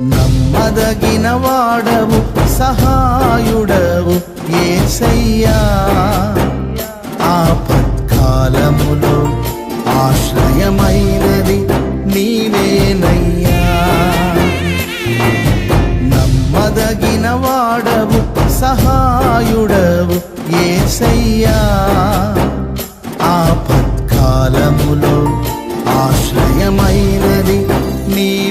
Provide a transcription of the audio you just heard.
నమ్మదగిన వాడవు సహాయుడవు యేసయ్యా, ఆపత్కాలములో ఆశ్రయమైనది నీవేనయ్యా. నమ్మదగిన వాడవు సహాయుడవు యేసయ్యా, ఆపత్కాలములో ఆశ్రయమైనది నీ